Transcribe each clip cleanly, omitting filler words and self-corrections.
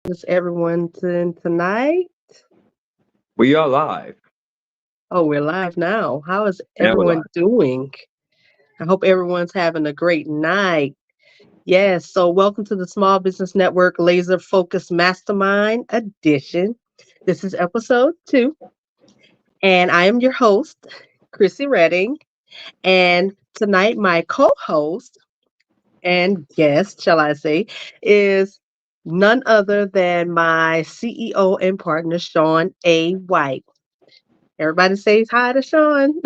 Is everyone tonight? We are live, Oh, we're live now. How is and we're everyone live. doing? I hope everyone's having a great night. Yes, so welcome to the Small Business Network Laser Focus Mastermind Edition. This is episode 2, and I am your host, Krissy Redding. And tonight, my co host and guest, shall I say, is none other than my CEO and partner, Shawn A. White. Everybody says hi to Shawn.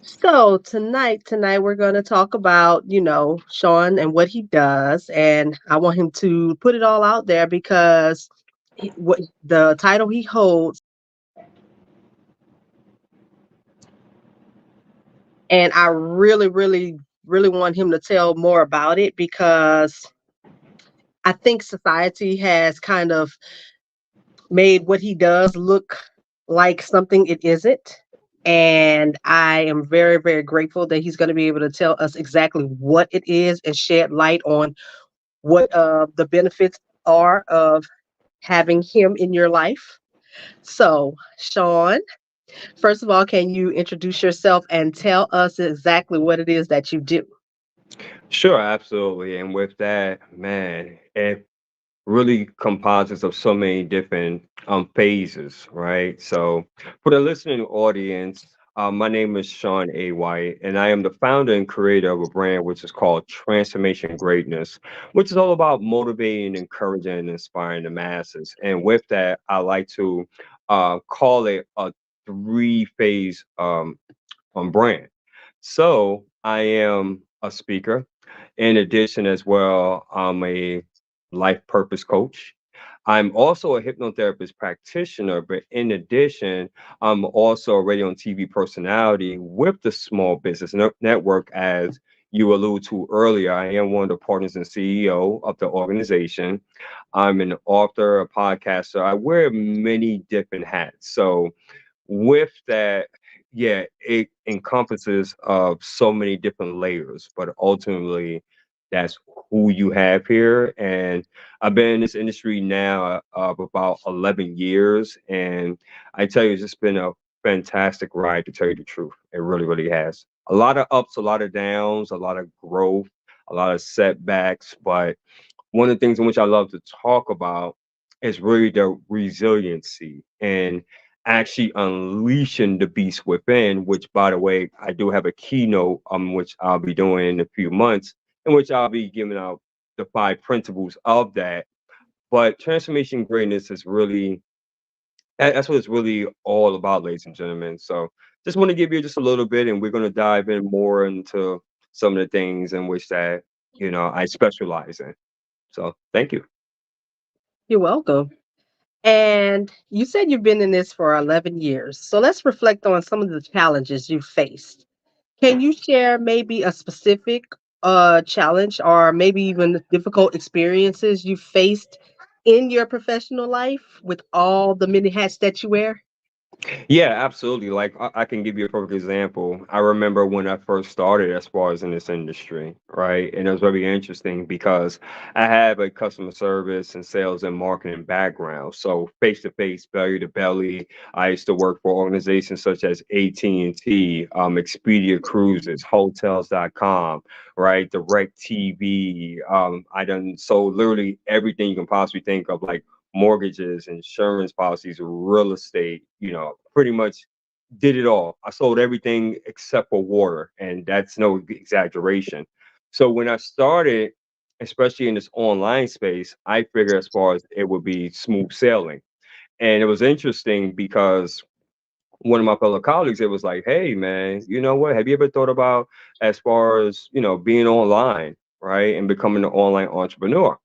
So tonight we're going to talk about, Shawn and what he does, and I want him to put it all out there because what the title he holds, and I really, really, really want him to tell more about it because I think society has kind of made what he does look like something it isn't. And I am very, very grateful that he's going to be able to tell us exactly what it is and shed light on what the benefits are of having him in your life. So, Shawn, first of all, can you introduce yourself and tell us exactly what it is that you do? Sure, absolutely. And with that, man, it really composites of so many different phases, right? So, for the listening audience, my name is Shawn A. White, and I am the founder and creator of a brand which is called Transformation Greatness, which is all about motivating, encouraging, and inspiring the masses. And with that, I like to call it a three-phase brand. So I am a speaker. In addition, as well, I'm a life purpose coach. I'm also a hypnotherapist practitioner, but in addition, I'm also a radio and TV personality with the Small Business Network, as you alluded to earlier. I am one of the partners and CEO of the organization. I'm an author, a podcaster. I wear many different hats. So with that, yeah, it encompasses of so many different layers, but ultimately that's who you have here. And I've been in this industry now of about 11 years, and I tell you, it's just been a fantastic ride, to tell you the truth. It really, really has. A lot of ups, a lot of downs, a lot of growth, a lot of setbacks, but one of the things in which I love to talk about is really the resiliency and actually unleashing the beast within, which, by the way, I do have a keynote which I'll be doing in a few months, in which I'll be giving out the 5 principles of that. But transformation greatness is really that's what it's really all about, ladies and gentlemen. So just want to give you just a little bit, and we're going to dive in more into some of the things in which that I specialize in. So thank you. You're welcome. And you said you've been in this for 11 years. So let's reflect on some of the challenges you faced. Can you share maybe a specific challenge or maybe even difficult experiences you faced in your professional life with all the many hats that you wear? Yeah, absolutely. Like I can give you a perfect example. I remember when I first started as far as in this industry, right? And it was very interesting because I have a customer service and sales and marketing background. So face to face, belly to belly. I used to work for organizations such as AT&T, Expedia Cruises, Hotels.com, right? Direct TV. I done sold literally everything you can possibly think of, like mortgages, insurance policies, real estate, pretty much did it all. I sold everything except for water, and that's no exaggeration. So when I started, especially in this online space, I figured as far as it would be smooth sailing. And it was interesting because one of my fellow colleagues, it was like, hey man, you know what? Have you ever thought about as far as, being online, right? And becoming an online entrepreneur?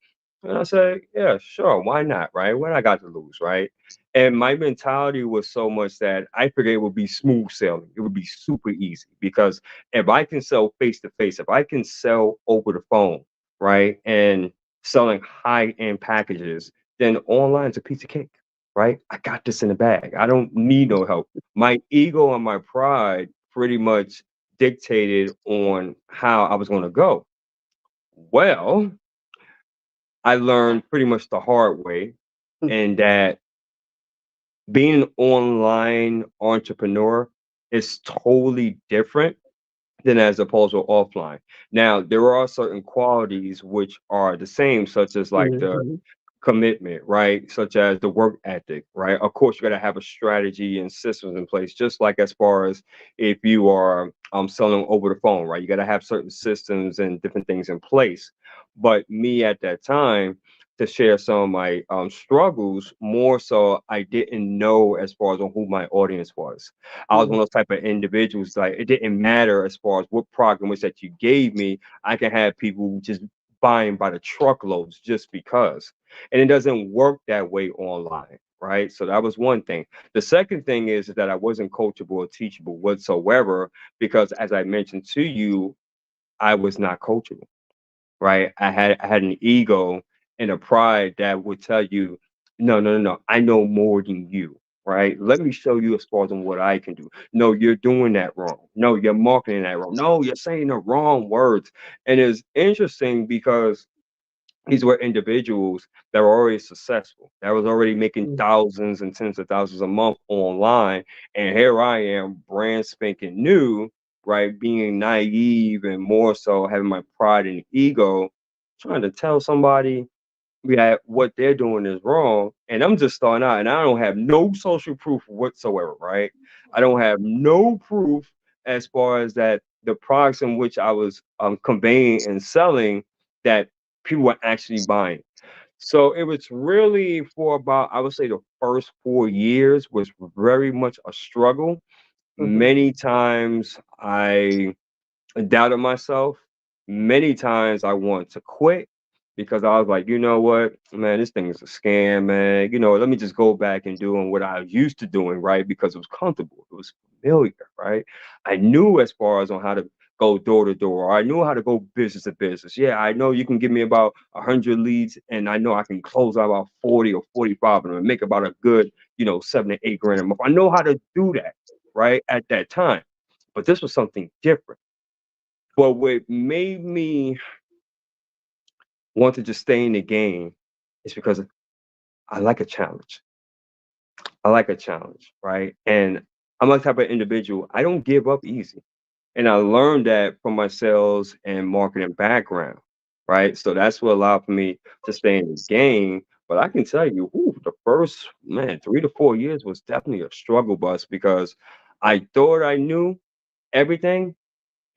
And I said, yeah, sure, why not? Right? What I got to lose, right? And my mentality was so much that I figured it would be smooth sailing. It would be super easy because if I can sell face to face, if I can sell over the phone, right? And selling high end packages, then online's a piece of cake, right? I got this in the bag. I don't need no help. My ego and my pride pretty much dictated on how I was going to go. Well, I learned pretty much the hard way, Mm, and that being an online entrepreneur is totally different than as opposed to offline. Now, there are certain qualities which are the same, such as like the mhm, commitment, right? Such as the work ethic, right? Of course, you got to have a strategy and systems in place, just like as far as if you are selling over the phone, right? You got to have certain systems and different things in place. But me at that time, to share some of my struggles, more so, I didn't know as far as on who my audience was. I was mm, one of those type of individuals like it didn't matter as far as what program was that you gave me. I can have people just buying by the truckloads just because, and it doesn't work that way online, right? So that was one thing. The second thing is that I wasn't coachable or teachable whatsoever because, as I mentioned to you, I was not coachable, right? I had an ego and a pride that would tell you, no, no, no, no, I know more than you, right? Let me show you as far as on what I can do. No, you're doing that wrong. No, you're marketing that wrong. No, you're saying the wrong words. And it's interesting because these were individuals that were already successful, that was already making mm, thousands and tens of thousands a month online. And here I am, brand spanking new, right? Being naive and more so having my pride and ego, trying to tell somebody that what they're doing is wrong. And I'm just starting out and I don't have no social proof whatsoever, right? I don't have no proof as far as that the products in which I was conveying and selling that people were actually buying. So it was really for about, I would say the first 4 years was very much a struggle. mhm, Many times I doubted myself. Many times I wanted to quit because I was like, you know what, man, this thing is a scam, man. Let me just go back and doing what I was used to doing, right? Because it was comfortable, it was familiar, right? I knew as far as on how to go door to door. I knew how to go business to business. Yeah, I know you can give me about 100 leads, and I know I can close out about 40 or 45 of them and make about a good, 7 to 8 grand a month. I know how to do that, right? At that time. But this was something different. But what made me want to just stay in the game is because I like a challenge. I like a challenge, right? And I'm the type of individual, I don't give up easy. And I learned that from my sales and marketing background, right? So that's what allowed for me to stay in the game. But I can tell you, the first, man, 3 to 4 years was definitely a struggle bus because I thought I knew everything.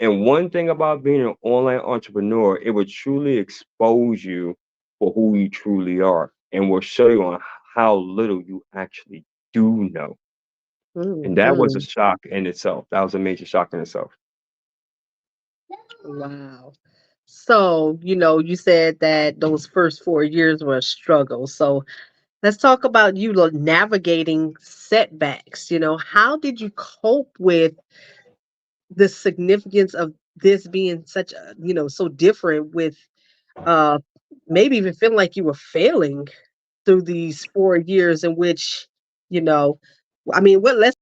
And one thing about being an online entrepreneur, it will truly expose you for who you truly are and will show you on how little you actually do know. And that was a mhm. shock in itself. That was a major shock in itself. Wow. So, you said that those first 4 years were a struggle. So let's talk about you navigating setbacks. How did you cope with the significance of this being such a, so different with uh maybe even feeling like you were failing through these 4 years in which, you know, I mean, what lessons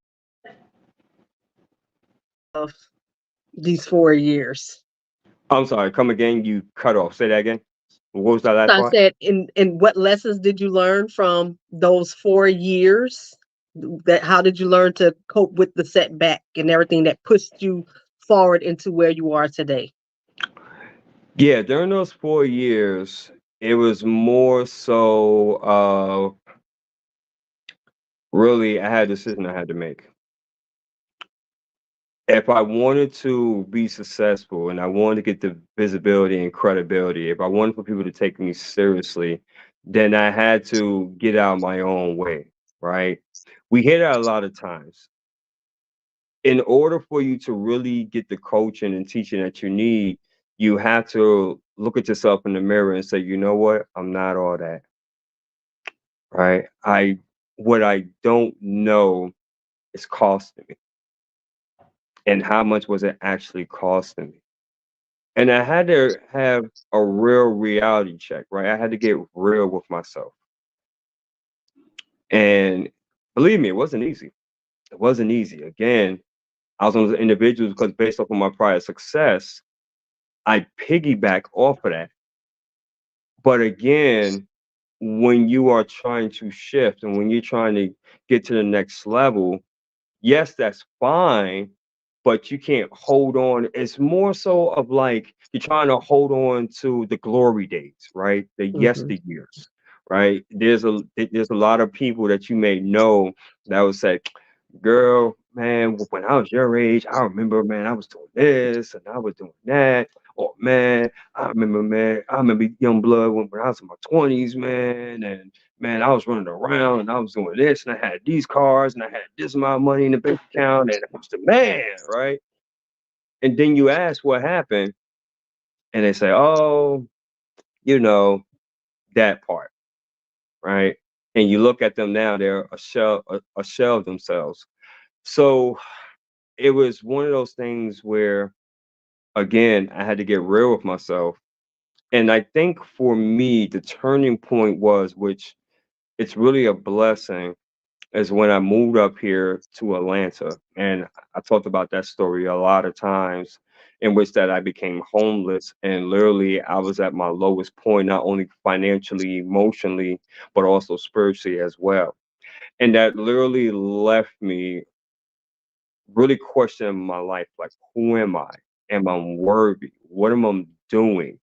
of these 4 years? I'm sorry, come again. You cut off. Say that again. What was that So last I part? said, in what lessons did you learn from those 4 years? That how did you learn to cope with the setback and everything that pushed you forward into where you are today? Yeah, during those 4 years, it was more so really I had a decision I had to make. If I wanted to be successful and I wanted to get the visibility and credibility, if I wanted for people to take me seriously, then I had to get out my own way, right? We hear that a lot of times. In order for you to really get the coaching and teaching that you need, you have to look at yourself in the mirror and say, you know what? I'm not all that, right? What I don't know is costing me. And how much was it actually costing me? And I had to have a real reality check, right? I had to get real with myself. And believe me, it wasn't easy. It wasn't easy. Again, I was one of those individuals because based off of my prior success, I piggyback off of that But again, when you are trying to shift and when you're trying to get to the next level, yes, that's fine, but you can't hold on. It's more so of like you're trying to hold on to the glory days, right? The Hmm. yesteryears, right? There's a lot of people that you may know that would say, "Girl, man, when I was your age, I remember, man, I was doing this and I was doing that." Or man, I remember young blood when I was in my 20s, man, and man, I was running around and I was doing this and I had these cars and I had this amount of money in the bank account and I was the man, right? And then you ask what happened and they say, oh, you know, that part, right? And you look at them now, they're a shell of themselves. So it was one of those things where, again, I had to get real with myself. And I think for me, the turning point was, which it's really a blessing, is when I moved up here to Atlanta. And I talked about that story a lot of times, in which that I became homeless and literally I was at my lowest point, not only financially, emotionally, but also spiritually as well. And that literally left me really questioning my life, like, who am I? Am I worthy? What am I doing?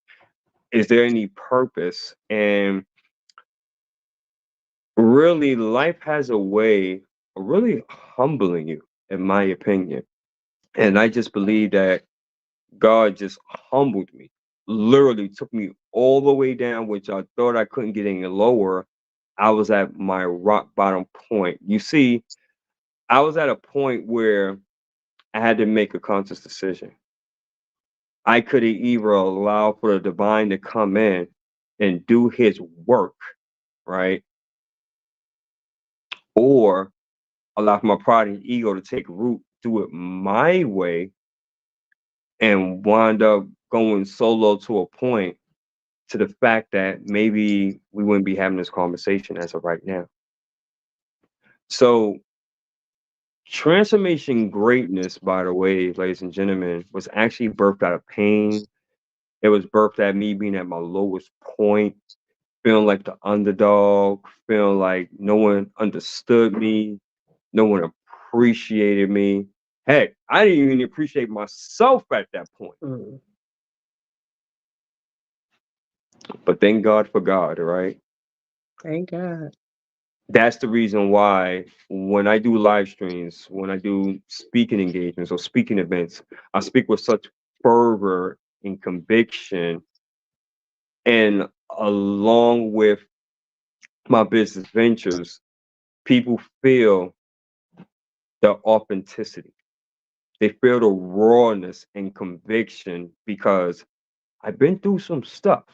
Is there any purpose? And really, life has a way of really humbling you, in my opinion. And I just believe that God just humbled me, literally took me all the way down, which I thought I couldn't get any lower. I was at my rock bottom point. You see, I was at a point where I had to make a conscious decision. I could either allow for the divine to come in and do his work, right? Or allow for my pride and ego to take root, do it my way, and wind up going solo to a point to the fact that maybe we wouldn't be having this conversation as of right now. So, transformation greatness, by the way, ladies and gentlemen, was actually birthed out of pain. It was birthed at me being at my lowest point, feeling like the underdog, feeling like no one understood me, no one appreciated me. Heck, I didn't even appreciate myself at that point. Mm. But thank God for God, right? Thank God. That's the reason why when I do live streams, when I do speaking engagements or speaking events, I speak with such fervor and conviction. And along with my business ventures, people feel the authenticity. They feel the rawness and conviction because I've been through some stuff.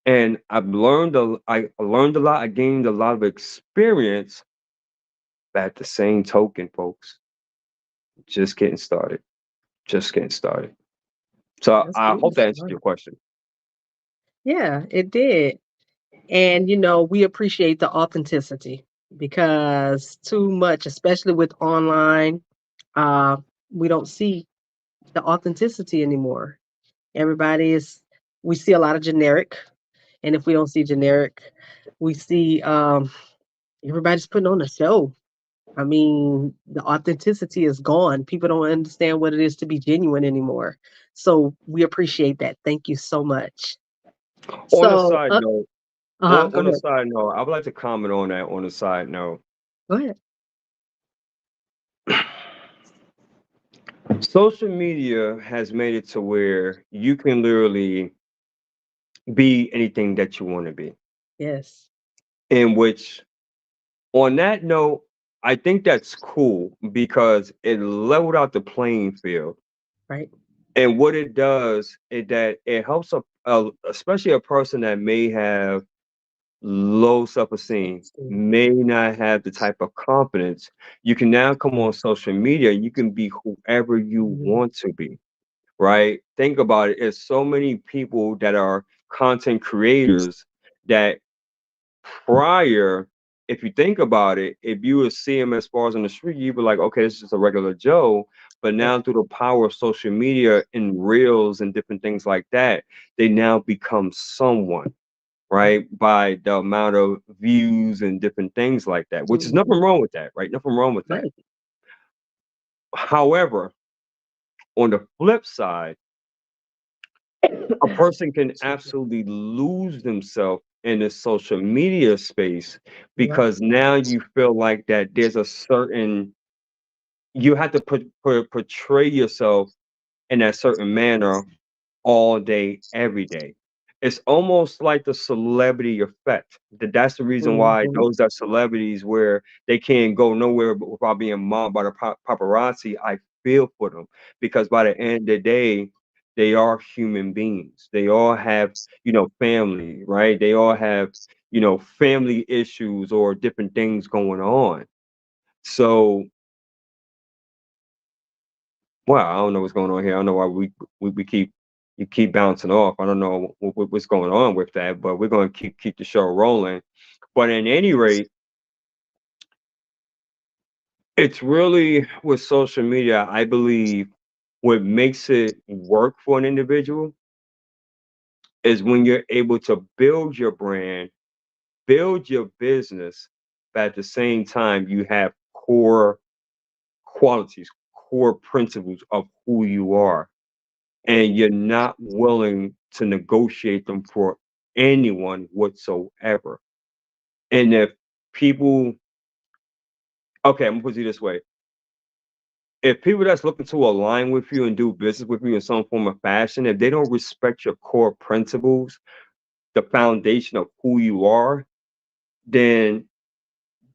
And I learned a lot, I gained a lot of experience, but at the same token, folks, just getting started. Just getting started. So That's I getting hope that answered your started. question. Yeah, it did. And, we appreciate the authenticity because too much, especially with online, uh, we don't see the authenticity anymore. Everybody is, we see a lot of generic. And if we don't see generic, we see everybody's putting on a show. I mean, the authenticity is gone. People don't understand what it is to be genuine anymore. So we appreciate that. Thank you so much. On a So, side note, go on a ahead. side note, I would like to comment on that on a side note. Go ahead. Social media has made it to where you can literally be anything that you want to be. Yes. In which, on that note, I think that's cool because it leveled out the playing field. Right. And what it does is that it helps especially a person that may have low self-esteem, Self-esteem. may not have the type of confidence. You can now come on social media, you can be whoever you Mhm. want to be, right? Think about it. There's so many people that are content creators that prior if you think about it, if you would see him as far as on the street, you'd be like, okay, this is a regular Joe. But Yeah. now through the power of social media and reels and different things like that, they now become someone, right? By the amount of views and different things like that, which is Mhm. nothing wrong with that, right? Nothing wrong with that. Right. However, on the flip side, a person can Excuse me. absolutely lose themselves in the social media space Right. because now you feel like that there's a certain you have to portray yourself in that certain manner all day, every day. It's almost like the celebrity effect. That's the reason why Mhm. those are celebrities where they can't go nowhere without being mobbed by the paparazzi. I feel for them because by the end of the day, they are human beings. They all have, family, right? They all have, family issues or different things going on. So, well, I don't know what's going on here. I don't know why we keep you keep bouncing off. I don't know what's going on with that, but we're going to keep the show rolling. But at any rate, it's really with social media. I believe what makes it work for an individual is when you're able to build your brand, build your business, but at the same time you have core qualities, core principles of who you are and you're not willing to negotiate them for anyone whatsoever. And if people, okay, I'm gonna put it this way. If people that's looking to align with you and do business with you in some form of fashion, if they don't respect your core principles, the foundation of who you are, then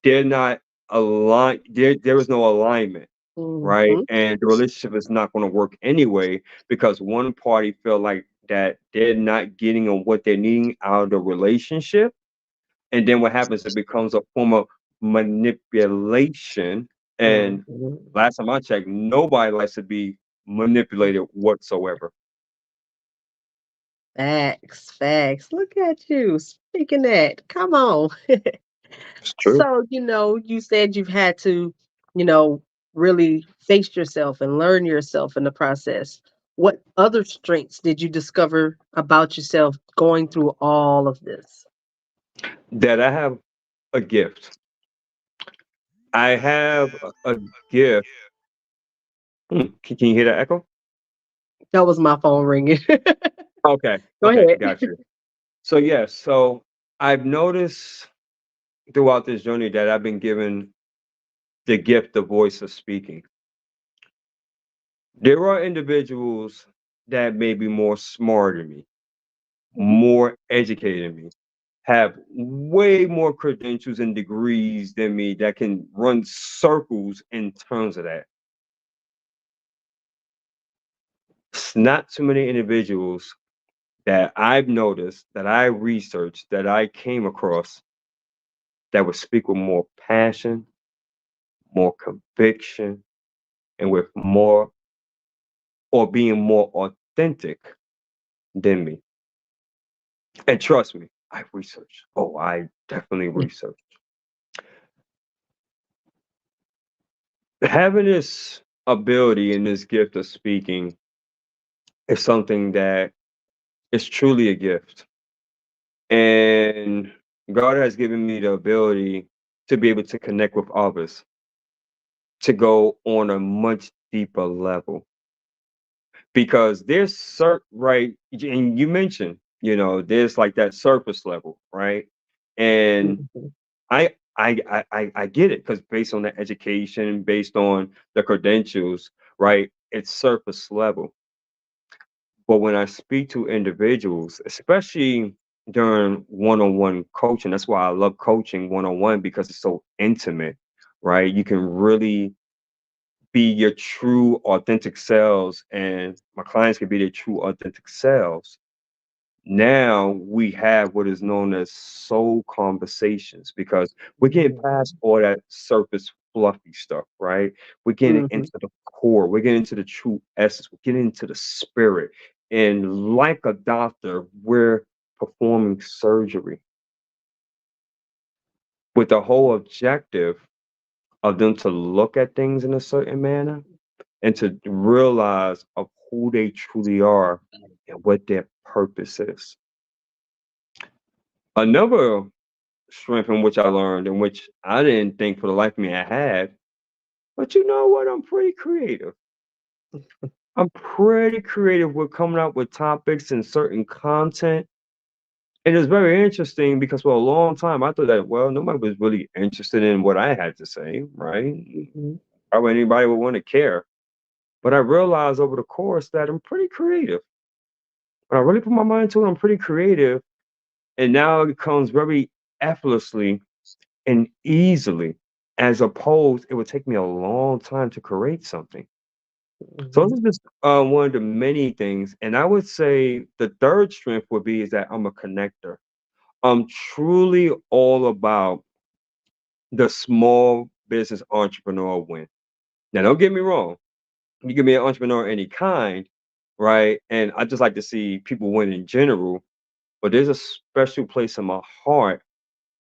they're not aligned. There is no alignment, right? Mhm. And the relationship is not going to work anyway because one party feel like that they're not getting on what they're needing out of the relationship, and then what happens? It becomes a form of manipulation. And Mhm. last time I checked, nobody likes to be manipulated whatsoever. Facts, facts. Look at you speaking that. Come on. It's true. So, you said you've had to, you know, really face yourself and learn yourself in the process. What other strengths did you discover about yourself going through all of this? That I have a gift. I have a gift. Can you hear that echo? That was my phone ringing. Okay. Go Okay. ahead. Got you. So yes. So I've noticed throughout this journey that I've been given the gift, the voice of speaking. There are individuals that may be more smarter than me, Mhm. more educated than me, have way more credentials and degrees than me that can run circles in terms of that. It's not too many individuals that I've noticed, that I researched, that I came across that would speak with more passion, more conviction, and with more or being more authentic than me. And trust me, I've researched. Oh, I definitely researched. Having this ability and this gift of speaking is something that is truly a gift. And God has given me the ability to be able to connect with others, to go on a much deeper level. Because there's right, and you mentioned, there's like that surface level, right? And Mhm. I get it because based on the education, based on the credentials, right? It's surface level. But when I speak to individuals, especially during one-on-one coaching, that's why I love coaching one-on-one because it's so intimate, right? You can really be your true authentic selves and my clients can be their true authentic selves. Now we have what is known as soul conversations because we're getting past all that surface fluffy stuff, right? We're getting Mhm. into the core, we're getting into the true essence, we're getting into the spirit. And like a doctor, we're performing surgery. with the whole objective of them to look at things in a certain manner and to realize of who they truly are and what their purpose is. Another strength in which I learned, in which I didn't think for the life of me I had, but you know what? I'm pretty creative. I'm pretty creative with coming up with topics and certain content. And it's very interesting because for a long time I thought that, well, nobody was really interested in what I had to say, right? Mhm. How anybody would want to care. But I realized over the course that I'm pretty creative. When I really put my mind to it, I'm pretty creative. And now it comes very effortlessly and easily, as opposed it would take me a long time to create something. So this Mhm. is just one of the many things. And I would say the third strength would be is that I'm a connector. I'm truly all about the small business entrepreneur win. Now, don't get me wrong. You give me an entrepreneur of any kind, right? And I just like to see people win in general. But there's a special place in my heart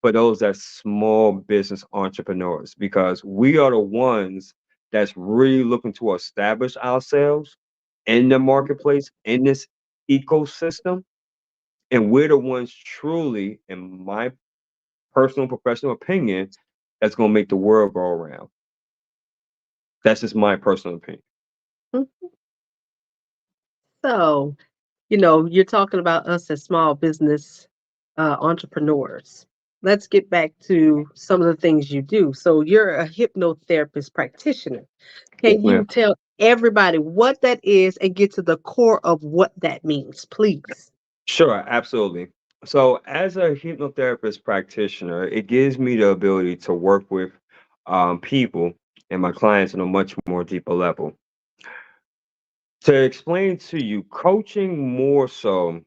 for those that small business entrepreneurs because we are the ones that's really looking to establish ourselves in the marketplace, in this ecosystem. And we're the ones truly, in my personal professional opinion, that's going to make the world go around. That's just my personal opinion. So, you're talking about us as small business entrepreneurs. Let's get back to some of the things you do. So, you're a hypnotherapist practitioner. Yes, Can ma'am. you tell everybody what that is and get to the core of what that means, please? Sure, absolutely. So, as a hypnotherapist practitioner, it gives me the ability to work with people and my clients on a much more deeper level. To explain to you, coaching more so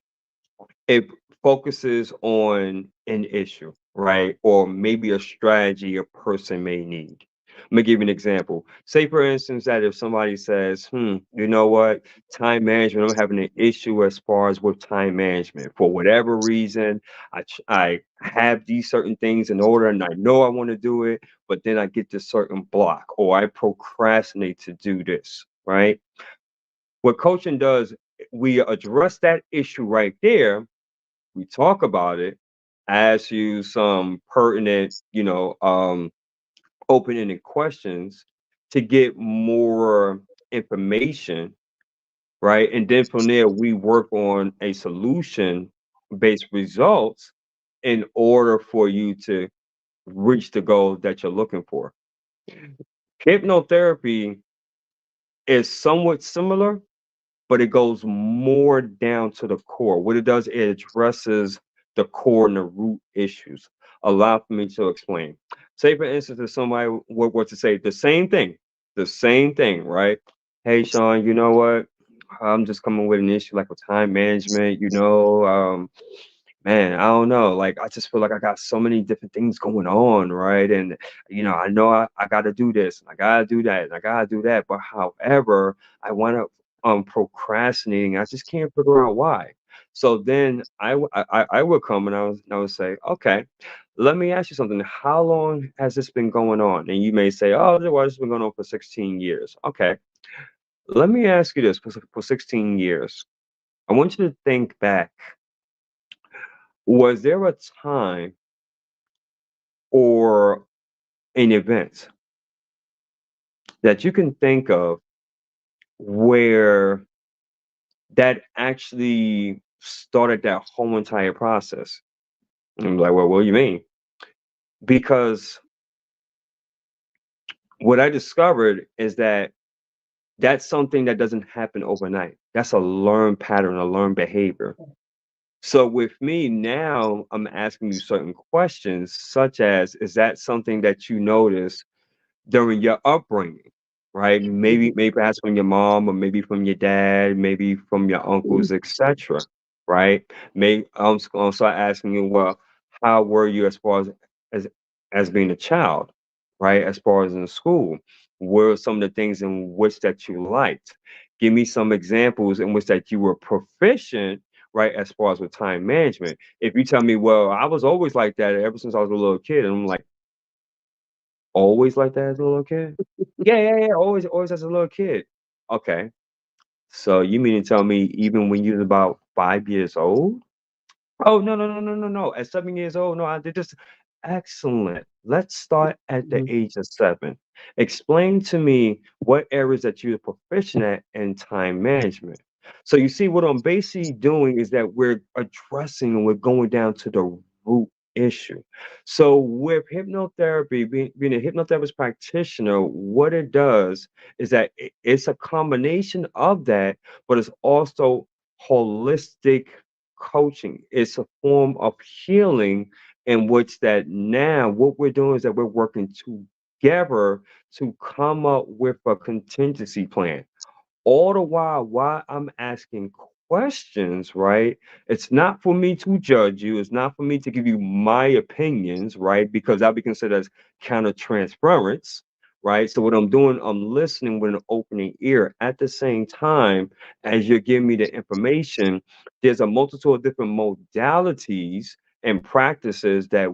it focuses on an issue, right? Or maybe a strategy a person may need. Let me give you an example. Say, for instance, that if somebody says, you know what, time management, I'm having an issue as far as with time management. For whatever reason, I have these certain things in order and I know I want to do it, but then I get this certain block or I procrastinate to do this, right? What coaching does, we address that issue right there, we talk about it, ask you some pertinent, open-ended questions to get more information, right? And then from there, we work on a solution-based results in order for you to reach the goal that you're looking for. Hypnotherapy is somewhat similar, but it goes more down to the core. What it does, it addresses the core and the root issues. Allow for me to explain. Say, for instance, if somebody were to say the same thing, right? Hey, Sean, you know what? I'm just coming with an issue like with time management, man, I don't know. Like, I just feel like I got so many different things going on, right? And, I know I got to do this, and I got to do that, and I got to do that. But however, I wind up procrastinating. I just can't figure out why. So then I would come and I would say, okay, let me ask you something. How long has this been going on? And you may say, oh, well, it's been going on for 16 years. Okay, let me ask you this for 16 years. I want you to think back. Was there a time or an event that you can think of where that actually started that whole entire process? And I'm like, well, what do you mean? Because what I discovered is that that's something that doesn't happen overnight. That's a learned pattern, a learned behavior. So with me now, I'm asking you certain questions, such as, is that something that you notice during your upbringing, right? Maybe perhaps from your mom or maybe from your dad, maybe from your uncles, etc. Right? May I'll start asking you, well, how were you as as being a child, right? As far as in school, what are some of the things in which that you liked? Give me some examples in which that you were proficient, right? As far as with time management. If you tell me, well, I was always like that ever since I was a little kid, and I'm like, Always like that as a little kid? Yeah, yeah, yeah. Always as a little kid. Okay. So you mean to tell me even when you was about 5 years old? Oh, no, no, no, no, no, no. At 7 years old, no, I did this. Excellent. Let's start at the Mhm. age of 7. Explain to me what areas that you're proficient at in time management. So you see, what I'm basically doing is that we're addressing and we're going down to the root issue. So with hypnotherapy, being a hypnotherapist practitioner, what it does is that it's a combination of that, but it's also holistic coaching. It's a form of healing in which that now what we're doing is that we're working together to come up with a contingency plan. All the while, I'm asking questions, right? It's not for me to judge you. It's not for me to give you my opinions, right? Because that'll be considered as counter transference, right? So what I'm doing, I'm listening with an opening ear. At the same time, as you're giving me the information, there's a multitude of different modalities and practices that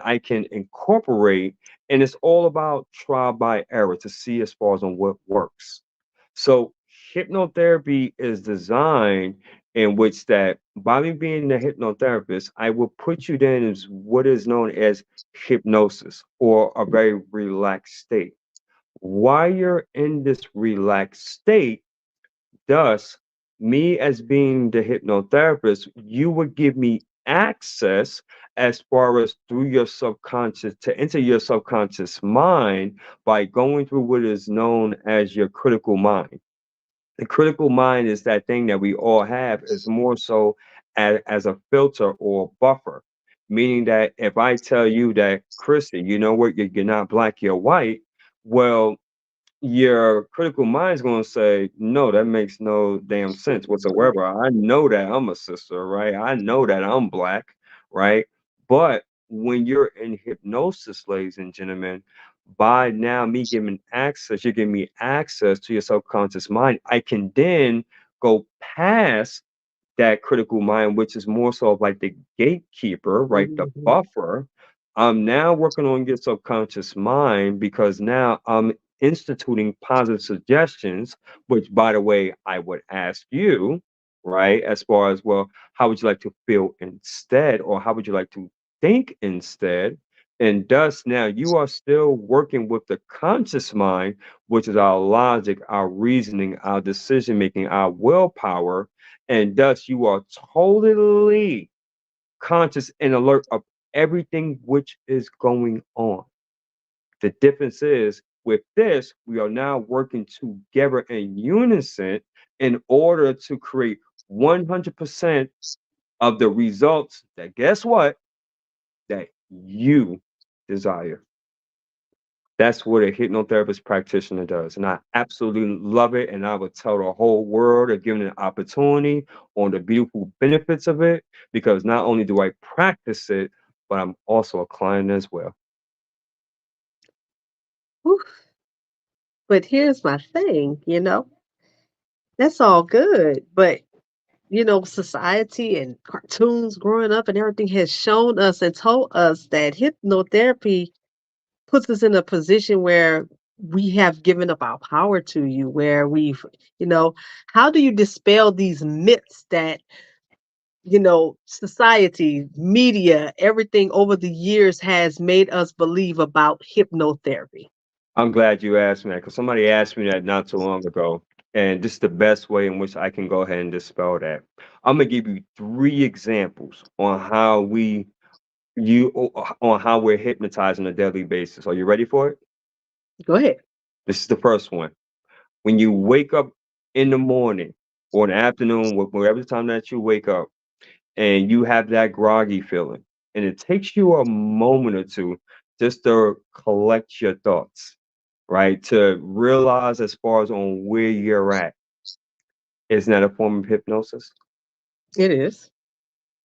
I can incorporate. And it's all about trial by error to see as far as on what works. So hypnotherapy is designed in which that by me being a hypnotherapist, I will put you then as what is known as hypnosis or a very relaxed state. While you're in this relaxed state, thus me as being the hypnotherapist, you would give me access as far as through your subconscious to enter your subconscious mind by going through what is known as your critical mind. The critical mind is that thing that we all have is more so as a filter or buffer, meaning that if I tell you that, Krissy, you know what, you're not black, you're white, well, your critical mind is going to say, no, that makes no damn sense whatsoever. I know that I'm a sister, right? I know that I'm black, right? But when you're in hypnosis, ladies and gentlemen, by now me giving access, you're giving me access to your subconscious mind. I can then go past that critical mind, which is more so of like the gatekeeper, right? The Mhm. buffer. I'm now working on your subconscious mind because now I'm instituting positive suggestions, which, by the way, I would ask you, right? As far as, well, how would you like to feel instead, or how would you like to think instead? And thus, now you are still working with the conscious mind, which is our logic, our reasoning, our decision making, our willpower, and thus you are totally conscious and alert of everything which is going on. The difference is with this, we are now working together in unison in order to create 100% of the results that, guess what, that you desire. That's what a hypnotherapist practitioner does. And I absolutely love it. And I would tell the whole world if given an opportunity on the beautiful benefits of it, because not only do I practice it, but I'm also a client as well. Whew. But here's my thing, that's all good. But, society and cartoons growing up and everything has shown us and told us that hypnotherapy puts us in a position where we have given up our power to you, where you know, how do you dispel these myths that, society, media, everything over the years has made us believe about hypnotherapy? I'm glad you asked me that because somebody asked me that not too long ago. And this is the best way in which I can go ahead and dispel that. I'm gonna give you 3 examples on how on how we're hypnotized on a daily basis. Are you ready for it? Go ahead. This is the first one. When you wake up in the morning or in the afternoon, whatever time that you wake up, and you have that groggy feeling, and it takes you a moment or two just to collect your thoughts, right? To realize as far as on where you're at. Isn't that a form of hypnosis? It is.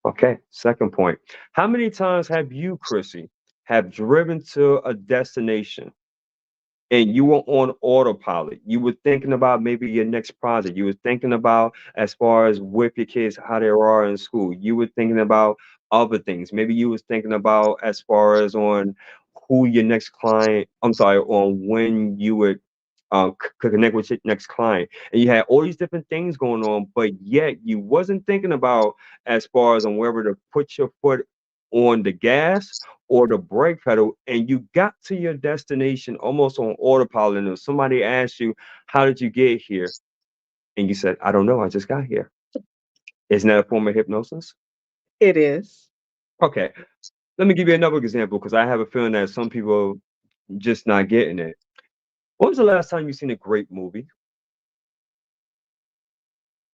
Okay. Second point. How many times have you, Krissy, have driven to a destination and you were on autopilot? You were thinking about maybe your next project. You were thinking about as far as with your kids how they are in school. You were thinking about other things. Maybe you was thinking about as far as on who your next client, I'm sorry, on when you would connect with your next client. And you had all these different things going on, but yet you wasn't thinking about as far as on whether to put your foot on the gas or the brake pedal, and you got to your destination almost on autopilot. And if somebody asked you, how did you get here? And you said, I don't know, I just got here. Isn't that a form of hypnosis? It is. Okay, let me give you another example because I have a feeling that some people just not getting it. When was the last time you seen a great movie?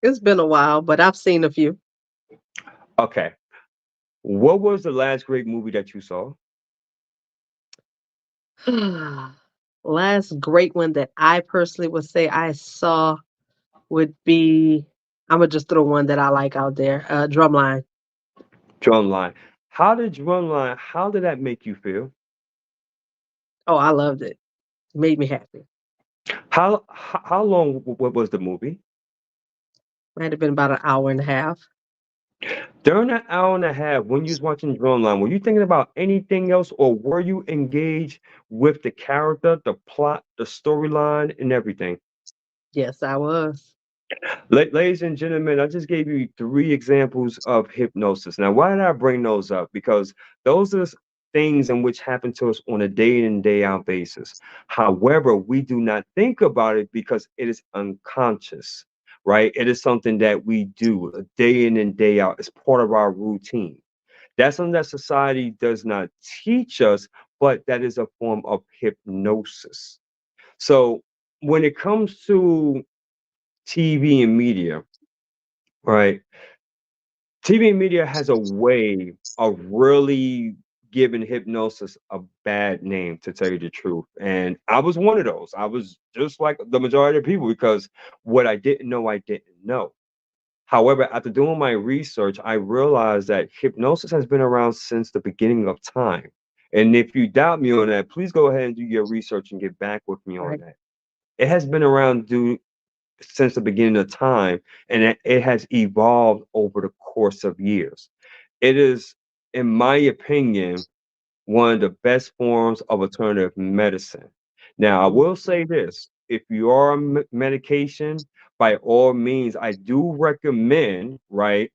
It's been a while, but I've seen a few. Okay, what was the last great movie that you saw? Last great one that I personally would say I saw would be, I'm gonna just throw one that I like out there. Drumline. Drumline. How did that make you feel? Oh, I loved it. Made me happy. How long what was the movie? Might have been about an hour and a half. During that hour and a half, when you was watching Drumline, were you thinking about anything else, or were you engaged with the character, the plot, the storyline, and everything? Yes, I was. Ladies and gentlemen, I just gave you three examples of hypnosis. Now, why did I bring those up? Because those are things in which happen to us on a day in and day out basis. However, we do not think about it because it is unconscious, right? It is something that we do day in and day out. It's part of our routine. That's something that society does not teach us, but that is a form of hypnosis. So when it comes to TV and media, right? TV and media has a way of really giving hypnosis a bad name, to tell you the truth. And I was one of those. I was just like the majority of people because what I didn't know, I didn't know. However, after doing my research, I realized that hypnosis has been around since the beginning of time. And if you doubt me on that, please go ahead and do your research and get back with me on Right. that. It has been around since the beginning of time, and it has evolved over the course of years. It is, in my opinion, one of the best forms of alternative medicine. Now, I will Mhm. say this: if you are on medication, by all means, I do recommend, right?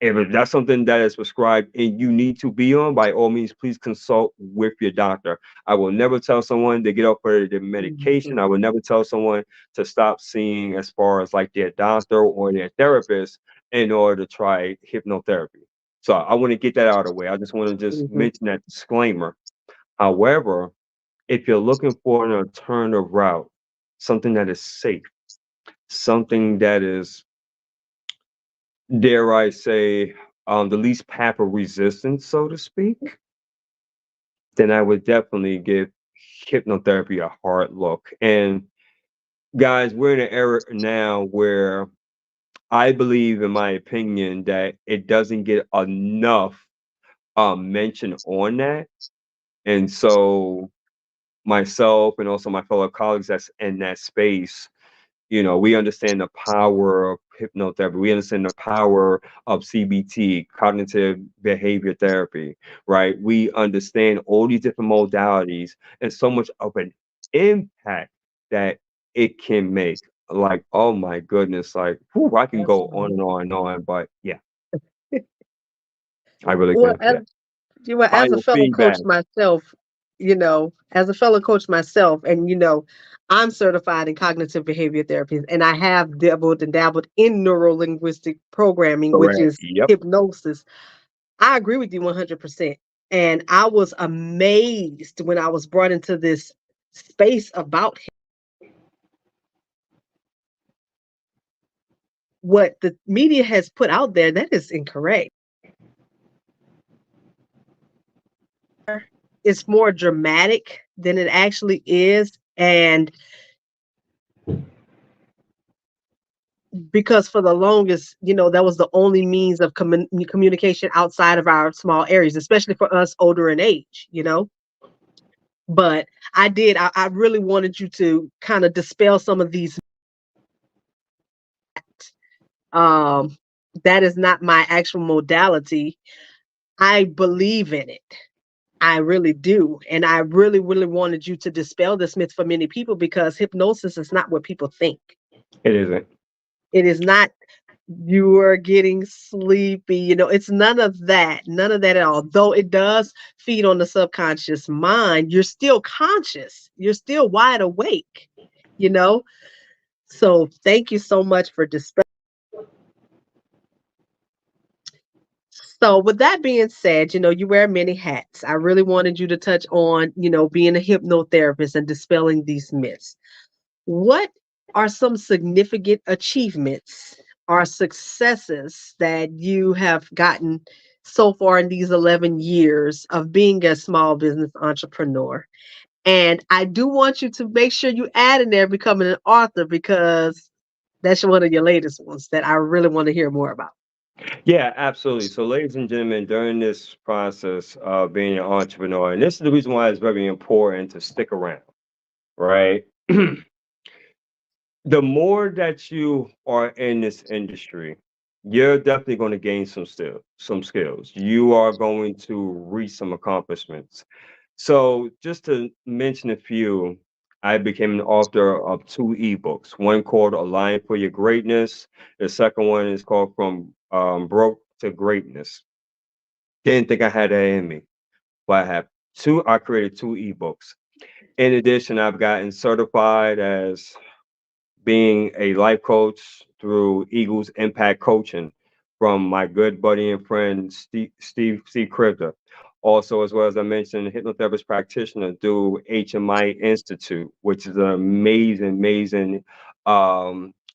If that's something that is prescribed and you need to be on, by all means, please consult with your doctor. I will never tell someone to get off of their medication. Mhm. I will never tell someone to stop seeing as far as like their doctor or their therapist in order to try hypnotherapy. So I want to get that out of the way. I just want to just Mhm. mention that disclaimer. However, if you're looking for an alternative route, something that is safe, something that is, dare I say, the least path of resistance, so to speak, then I would definitely give hypnotherapy a hard look. And guys, we're in an era now where I believe, in my opinion, that it doesn't get enough mention on that. And so myself and also my fellow colleagues that's in that space, we understand the power of hypnotherapy. We understand the power of CBT, cognitive behavior therapy, right? We understand all these different modalities and so much of an impact that it can make. Like, oh my goodness, like, whew, I can go on and Absolutely. on and on, but yeah, I really Well, can't. Yeah. as a Final fellow feedback. coach myself, as a fellow coach myself, and I'm certified in cognitive behavior therapies, and I have dabbled and dabbled in neuro linguistic programming, which Correct. is Yep. hypnosis. I agree with you 100%. And I was amazed when I was brought into this space about what the media has put out there. That is incorrect. It's more dramatic than it actually is. And because for the longest, that was the only means of communication outside of our small areas, especially for us older in age. But I really wanted you to kind of dispel some of these. Um, that is not my actual modality. I believe in it. I really do. And I really, really wanted you to dispel this myth for many people because hypnosis is not what people think. It isn't. It is not you are getting sleepy. It's none of that. None of that at all. Though it does feed on the subconscious mind, you're still conscious. You're still wide awake, you know? So thank you so much for dispelling. So, with that being said, you wear many hats. I really wanted you to touch on, being a hypnotherapist and dispelling these myths. What are some significant achievements or successes that you have gotten so far in these 11 years of being a small business entrepreneur? And I do want you to make sure you add in there becoming an author because that's one of your latest ones that I really want to hear more about. Yeah, absolutely. So, ladies and gentlemen, during this process of being an entrepreneur, and this is the reason why it's very important to stick around, right? The more that you are in this industry, you're definitely going to gain some skills. You are going to reach some accomplishments. So, just to mention a few, I became an author of two ebooks. One called "Align for Your Greatness." The second one is called "From Broke to Greatness." Didn't think I had that in me, but I have two. I created two ebooks. In addition, I've gotten certified as being a life coach through Eagles Impact Coaching from my good buddy and friend Steve C. Kripta. Also, as well as I mentioned, hypnotherapist practitioner through HMI Institute, which is an amazing, amazing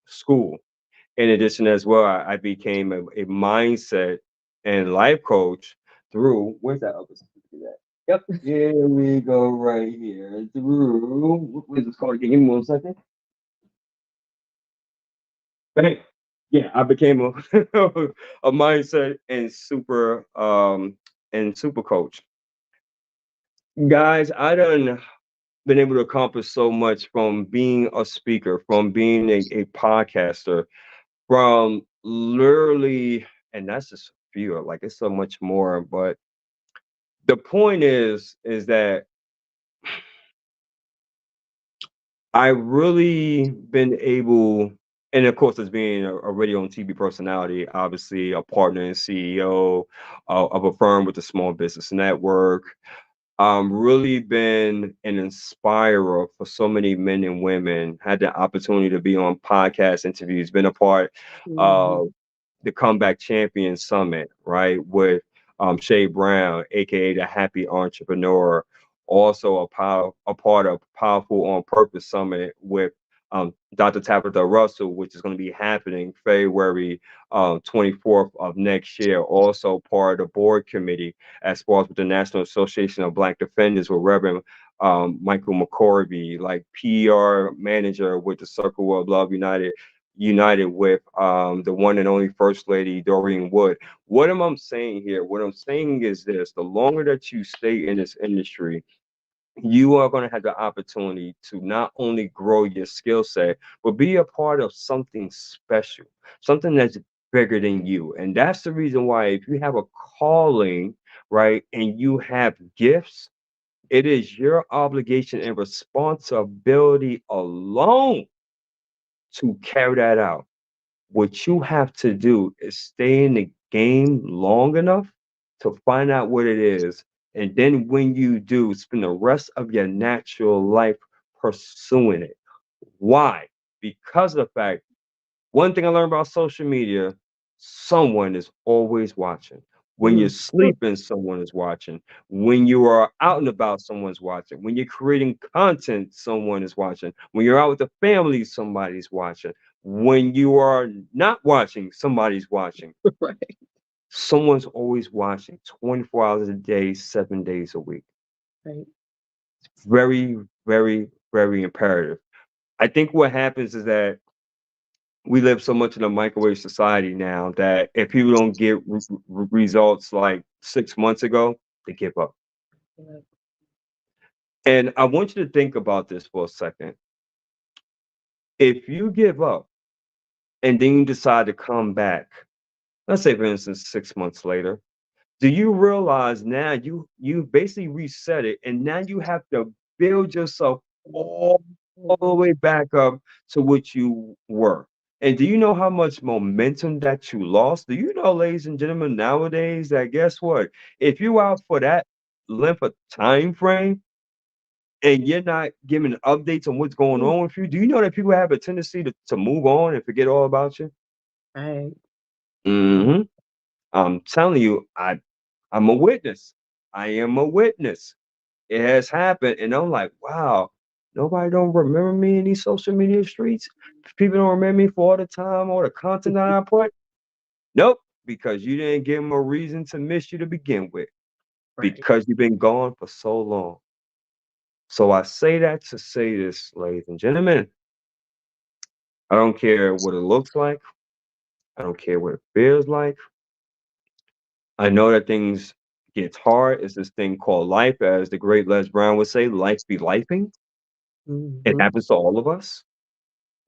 school. In addition, as well, I became a mindset and life coach through, where's that other certificate at? Yep, here we go right here. Through, what is this called again? Give me 1 second. Bang. Yeah, I became a a mindset and super coach. Guys, I done been able to accomplish so much from being a speaker, from being a podcaster, from literally, and that's just a few, like it's so much more. But the point is that I really been able, and of course, as being a radio and TV personality, obviously a partner and CEO of a firm with a small business network, really been an inspirer for so many men and women. Had the opportunity to be on podcast interviews, been a part Mhm. of the Comeback Champion Summit, right, with Shay Brown, aka the Happy Entrepreneur. Also a part of Powerful on Purpose Summit with Dr. Tabitha Russell, which is going to be happening February 24th of next year. Also part of the board committee as far as with the National Association of Black Defenders with Reverend Michael McCorby, like PR manager with the Circle of Love United with the one and only First Lady Doreen Wood. What am I saying here? What I'm saying is this: the longer that you stay in this industry, you are going to have the opportunity to not only grow your skill set, but be a part of something special, something that's bigger than you. And that's the reason why, if you have a calling, right, and you have gifts, it is your obligation and responsibility alone to carry that out. What you have to do is stay in the game long enough to find out what it is. And then when you do, spend the rest of your natural life pursuing it. Why? Because of the fact, one thing I learned about social media, someone is always watching. When you're Mm. sleeping, someone is watching. When you are out and about, someone's watching. When you're creating content, someone is watching. When you're out with the family, somebody's watching. When you are not watching, somebody's watching. Right. Someone's always watching 24 hours a day, 7 days a week. Right. Very, very, very imperative. I think what happens is that we live so much in a microwave society now that if people don't get results like 6 months ago, they give up. Yeah. And I want you to think about this for a second. If you give up and then you decide to come back, let's say, for instance, 6 months later, Do you realize now you basically reset it, and now you have to build yourself all the way back up to what you were? And do you know how much momentum that you lost? Do you know, ladies and gentlemen, nowadays that guess what? If you out for that length of time frame and you're not giving updates on what's going on with you, do you know that people have a tendency to move on and forget all about you? Right. Hmm. I'm telling you, I'm a witness. I am a witness. It has happened, and I'm like, wow, nobody don't remember me in these social media streets. People don't remember me for all the time, all the content that I put. Nope, because you didn't give them a reason to miss you to begin with, Right. because you've been gone for so long. So I say that to say this, ladies and gentlemen. I don't care what it looks like. I don't care what it feels like. I know that things gets hard. It's this thing called life, as the great Les Brown would say, life be lifing. It Hmm. happens to all of us.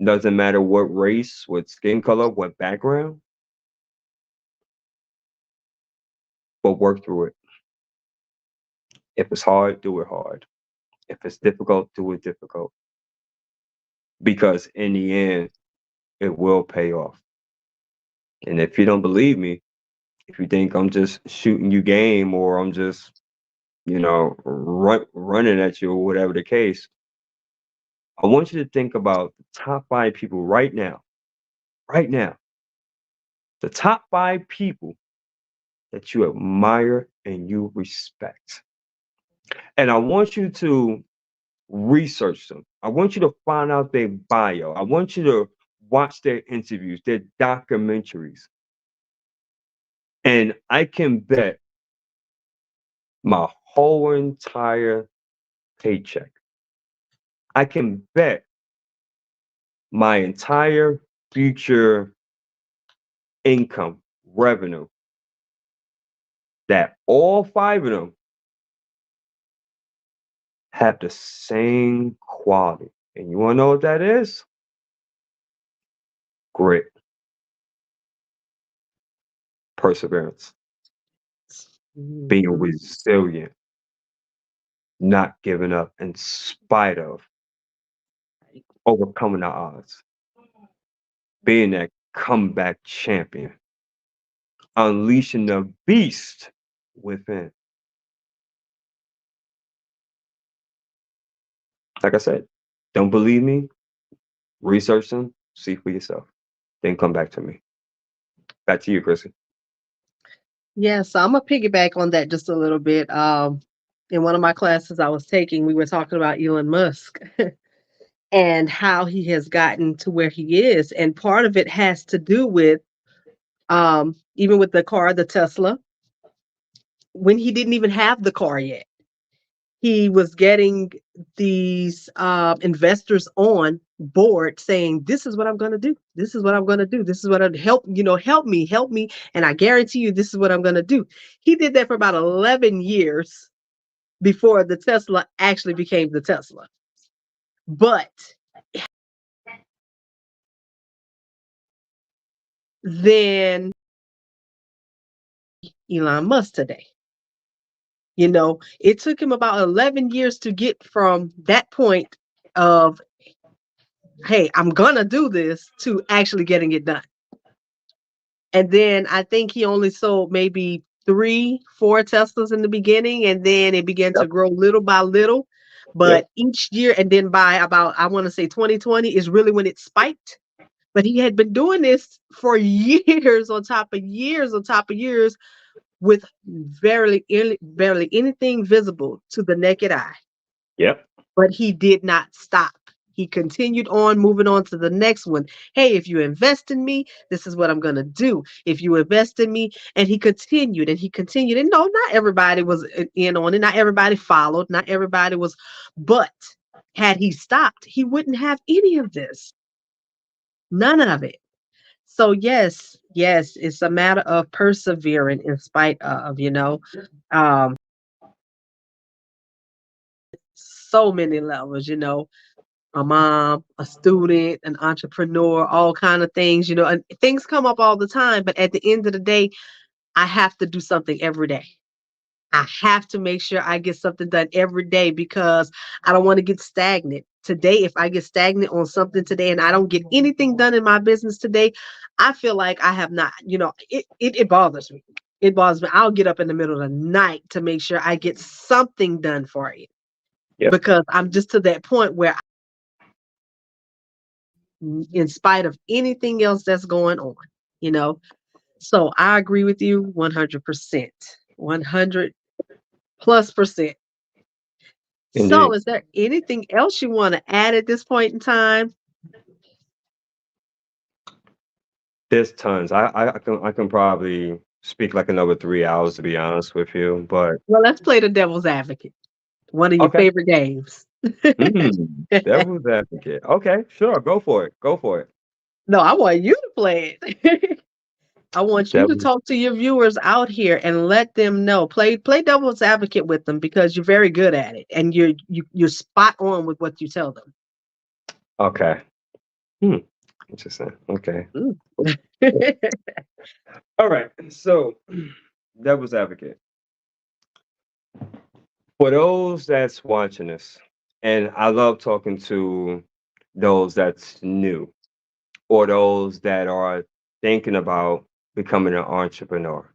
Doesn't matter what race, what skin color, what background, but work through it. If it's hard, do it hard. If it's difficult, do it difficult. Because in the end, it will pay off. And if you don't believe me, if you think I'm just shooting you game or I'm just, running at you or whatever the case, I want you to think about the top 5 people right now, the top 5 people that you admire and you respect. And I want you to research them. I want you to find out their bio. I want you to watch their interviews, their documentaries. And I can bet my whole entire paycheck, I can bet my entire future income, revenue, that all 5 of them have the same quality. And you want to know what that is? Grit, perseverance, being Hmm. resilient, not giving up in spite of overcoming the odds, being that comeback champion, unleashing the beast within. Like I said, don't believe me? Research them, see for yourself. Then come back to me. Back to you, Krissy. Yeah, so I'm gonna piggyback on that just a little bit. In one of my classes I was taking, we were talking about Elon Musk and how he has gotten to where he is, and part of it has to do with even with the car, the Tesla, when he didn't even have the car yet. He was getting these investors on board saying, this is what I'm going to do, this is what I'm going to do, this is what I help, help me, and I guarantee you this is what I'm going to do. He did that for about 11 years before the Tesla actually became the Tesla. But then Elon Musk today, it took him about 11 years to get from that point of, hey, I'm going to do this, to actually getting it done. And then I think he only sold maybe 3, 4 Teslas in the beginning, and then it began to Yep. grow little by little. Yep. But each year, and then by about, I want to say 2020 is really when it spiked. But he had been doing this for years on top of years on top of years with barely anything visible to the naked eye. Yep. But he did not stop. He continued on, moving on to the next one. Hey, if you invest in me, this is what I'm going to do. If you invest in me, and he continued and he continued. And no, not everybody was in on it. Not everybody followed. Not everybody was. But had he stopped, he wouldn't have any of this. None of it. So yes, it's a matter of persevering in spite of, so many levels, a mom, a student, an entrepreneur, all kind of things, and things come up all the time. But at the end of the day, I have to do something every day. I have to make sure I get something done every day because I don't want to get stagnant. Today, if I get stagnant on something today and I don't get anything done in my business today, I feel like I have not, it bothers me. It bothers me. I'll get up in the middle of the night to make sure I get something done for it Yep. because I'm just to that point where, in spite of anything else that's going on, you know. So I agree with you 100%, 100 plus percent. So, Indeed. is there anything else you want to add at this point in time? There's tons. I can probably speak like another 3 hours to be honest with you. But Well, let's play the devil's advocate, one of your okay. favorite games. Devil's advocate. Okay, sure. Go for it. Go for it. No, I want you to play it. I want you to Devil. talk to your viewers out here and let them know. Play devil's advocate with them because you're very good at it and you're spot on with what you tell them. Okay. Hmm. Interesting. Okay. Mm. All right. So, devil's advocate. For those that's watching this, and I love talking to those that's new or those that are thinking about becoming an entrepreneur.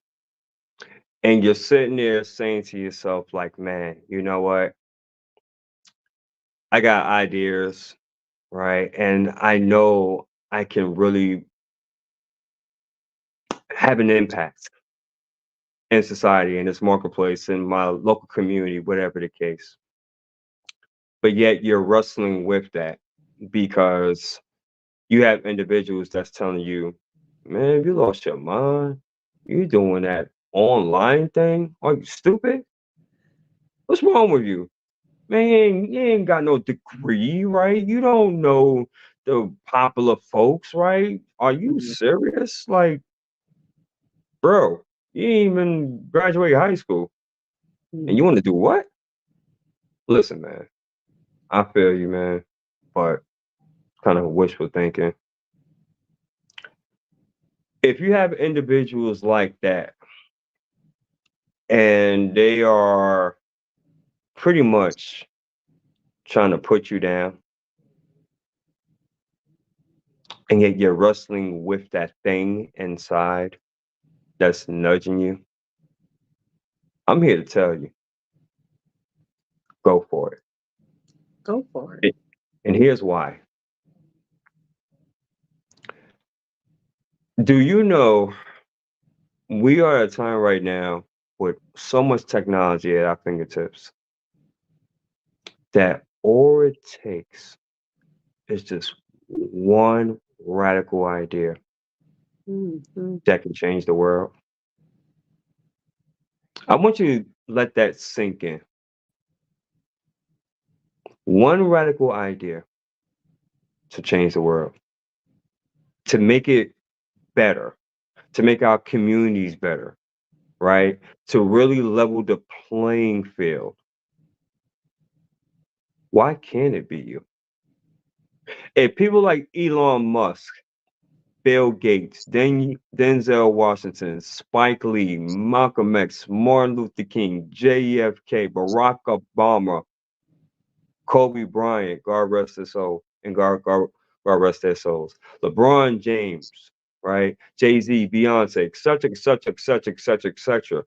And you're sitting there saying to yourself, like, man, you know what? I got ideas, right? And I know I can really have an impact in society, in this marketplace, in my local community, whatever the case. But yet you're wrestling with that because you have individuals that's telling you, man, you lost your mind. You doing that online thing? Are you stupid? What's wrong with you? Man, you ain't got no degree, right? You don't know the popular folks, right? Are you Mhm, serious? Like, bro, you ain't even graduate high school and you mhm. want to do what? Listen, man, I feel you, man, but kind of wishful thinking. If you have individuals like that and they are pretty much trying to put you down and yet you're wrestling with that thing inside that's nudging you, I'm here to tell you, go for Go for it. it. And here's why. Do you know we are at a time right now with so much technology at our fingertips that all it takes is just one radical idea Mhm. that can change the world? I want you to let that sink in. One radical idea to change the world, to make it better, to make our communities better, right? To really level the playing field. Why can't it be you? If people like Elon Musk, Bill Gates, Denzel Washington, Spike Lee, Malcolm X, Martin Luther King, JFK, Barack Obama, Kobe Bryant, God rest his soul, and God rest their souls, LeBron James, right? Jay-Z, Beyonce, etc., etc., etc., etc., etc.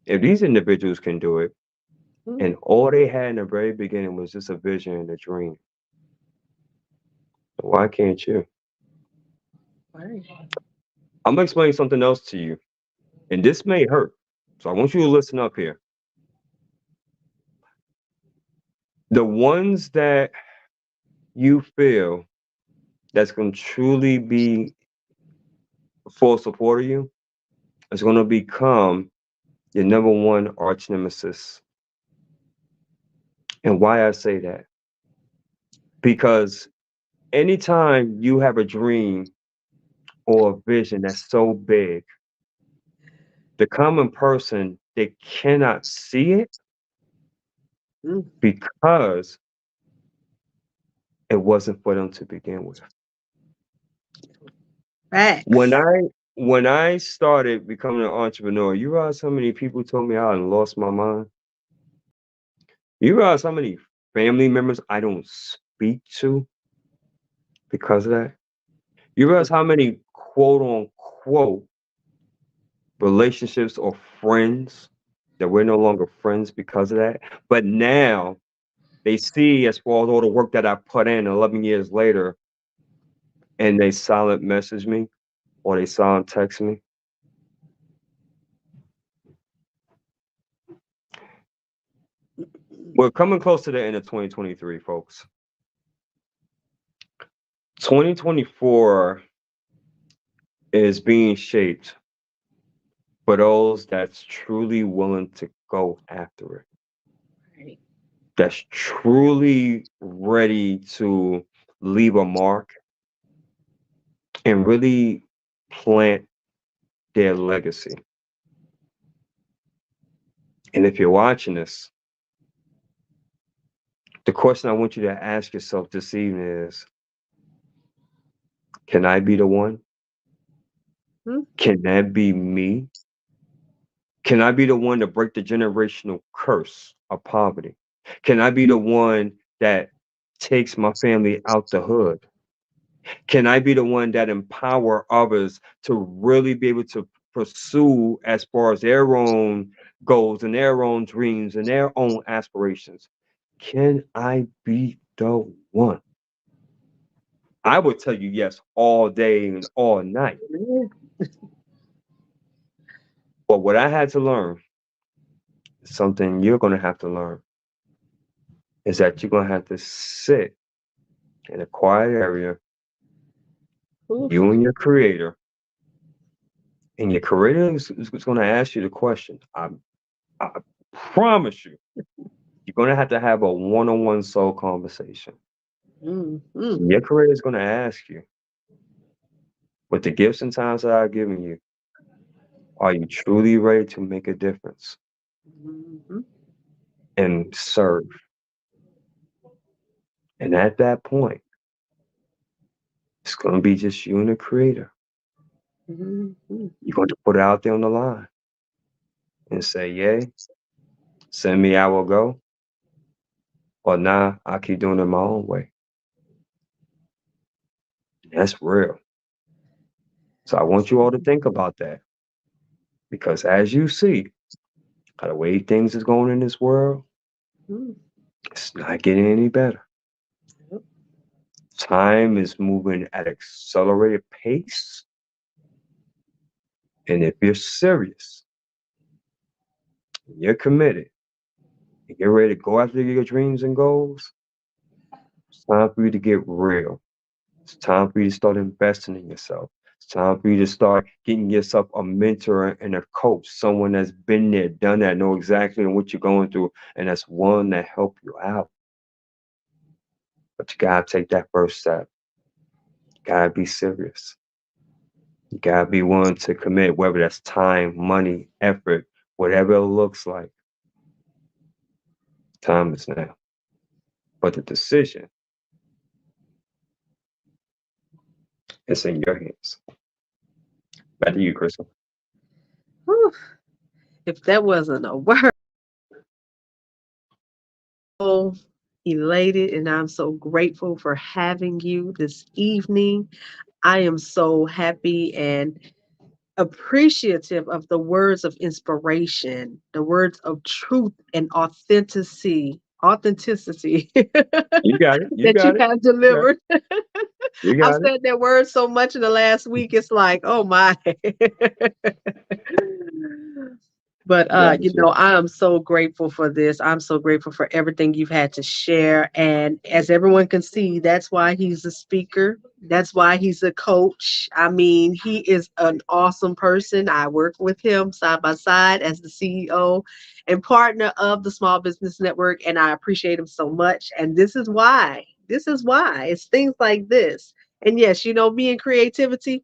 If these individuals can do it, Mm. and all they had in the very beginning was just a vision and a dream, why can't you? Right. I'm gonna explain something else to you, and this may hurt. So I want you to listen up here. The ones that you feel that's gonna truly be full support of you is gonna become your number one arch nemesis. And why I say that? Because anytime you have a dream or a vision that's so big, the common person they cannot see it Mm. because it wasn't for them to begin with. When I Facts. when I started becoming an entrepreneur, you realize how many people told me I done lost my mind? You realize how many family members I don't speak to because of that? You realize how many quote unquote relationships or friends that we're no longer friends because of that? But now they see as far as all the work that I put in 11 years later, and they silent message me or they silent text me. We're coming close to the end of 2023, folks. 2024 is being shaped for those that's truly willing to go after it, Right. that's truly ready to leave a mark and really plant their legacy. And if you're watching this, the question I want you to ask yourself this evening is, can I be the one? Mm, Can that be me? Can I be the one to break the generational curse of poverty? Can I be the one that takes my family out the hood? Can I be the one that empower others to really be able to pursue as far as their own goals and their own dreams and their own aspirations? Can I be the one? I would tell you yes all day and all night. yeah. But what I had to learn, something you're going to have to learn, is that you're going to have to sit in a quiet area, Oof. you and your creator, and your creator is going to ask you the question. I promise you, you're going to have a one-on-one soul conversation. Mm, mm, Your creator is going to ask you, with the gifts and talents that I've given you, are you truly ready to make a difference mhm, and serve? And at that point, it's going to be just you and the creator. mhm, mhm. You're going to put it out there on the line and say, yay, send me, I will go. Or nah, I'll keep doing it my own way. That's real. So I want you all to think about that because as you see, how the way things is going in this world, Mm, it's not getting any better. yep. Time is moving at accelerated pace. And if you're serious, you're committed, and you're ready to go after your dreams and goals, it's time for you to get real. It's time for you to start investing in yourself. It's time for you to start getting yourself a mentor and a coach, someone that's been there, done that, know exactly what you're going through, and that's one that help you out. But you gotta take that first step. You gotta be serious. You gotta be willing to commit, whether that's time, money, effort, whatever it looks like. Time is now. But the decision is in your hands. Back to you, Crystal. Whew. If that wasn't a word, so elated, and I'm so grateful for having you this evening. I am so happy and appreciative of the words of inspiration, the words of truth and authenticity You got it. You that you got it. have You got it. delivered. You I've got it. said that word so much in the last week, it's like, oh my. But Gratitude. I am so grateful for this. I'm so grateful for everything you've had to share. And as everyone can see, that's why he's a speaker. That's why he's a coach. I mean, he is an awesome person. I work with him side by side as the CEO and partner of the Small Business Network, and I appreciate him so much. And this is why. This is why. It's things like this. And yes, me and creativity.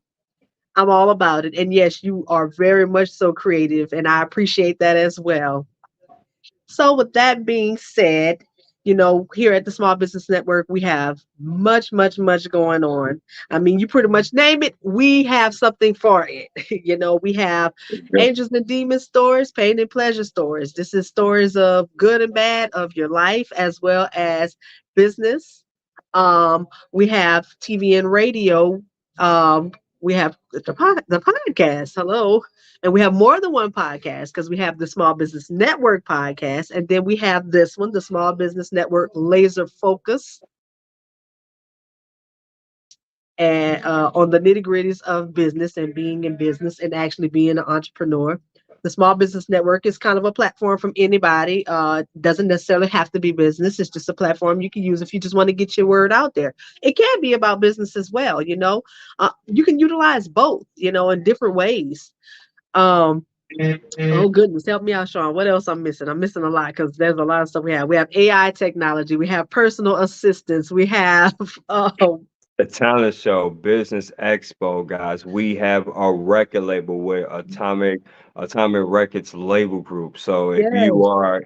I'm all about it. And yes, you are very much so creative, and I appreciate that as well. So, with that being said, Here at the Small Business Network, we have much, much, much going on. I mean, you pretty much name it, we have something for it. We have Yeah. angels and demon stories, pain and pleasure stories. This is stories of good and bad of your life as well as business. We have TV and radio. We have the podcast. Hello. And we have more than one podcast because we have the Small Business Network podcast. And then we have this one, the Small Business Network Laser Focus, and on the nitty gritties of business and being in business and actually being an entrepreneur. The Small Business Network is kind of a platform from anybody. Doesn't necessarily have to be business. It's just a platform you can use if you just want to get your word out there. It can be about business as well. You can utilize both. In different ways. Um, Oh goodness, help me out, Shawn. What else I'm missing? I'm missing a lot because there's a lot of stuff we have. We have AI technology. We have personal assistants. We have The talent show, Business Expo, guys. We have a record label with Atomic Records label group. So yes,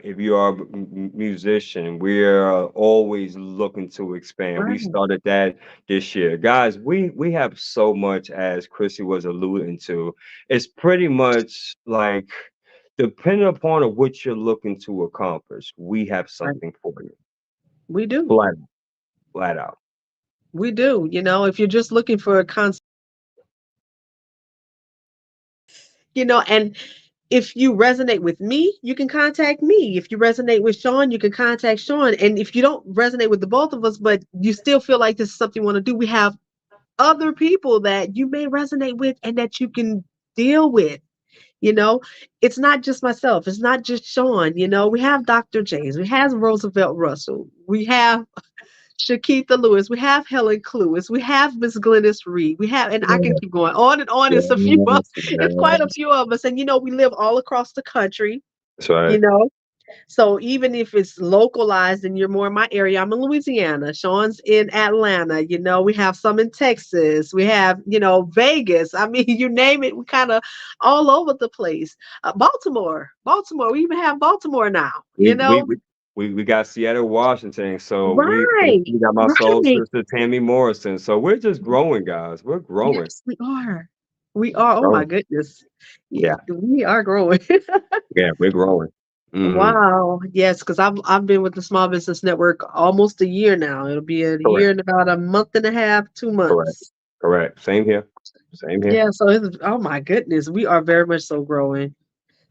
if you are a musician, we're always looking to expand. We right, started that this year, guys. We have so much, as Krissy was alluding to. It's pretty much like depending upon what you're looking to accomplish, we have right. something for you. We do. Flat, flat out. We do. If you're just looking for a concept, and if you resonate with me, you can contact me. If you resonate with Shawn, you can contact Shawn. And if you don't resonate with the both of us, but you still feel like this is something you want to do, we have other people that you may resonate with and that you can deal with. You know, it's not just myself. It's not just Shawn. We have Dr. James. We have Roosevelt Russell. We have Shakitha Lewis. We have Helen Cluis. We have Miss Glennis Reed. We have, and I can keep going on and on. It's a few of Yes, it's quite a yes. few of us. And we live all across the country, That's you right. know. So even if it's localized and you're more in my area, I'm in Louisiana. Shawn's in Atlanta. We have some in Texas. We have, Vegas. I mean, you name it, we kind of all over the place. Baltimore. We even have Baltimore now. We we we we got Seattle, Washington. So Right, we got my soul right. sister Tammy Morrison. So we're just growing, guys. We're growing, Yes, we are. We are. Oh my growing. goodness. Yeah, We are growing. yeah, we're growing. Hmm. Wow. Yes, because I've been with the Small Business Network almost a year now. It'll be a year Correct, and about a month and a half, two correct, months. correct. Same here. Same here. Yeah, so oh my goodness, we are very much so growing.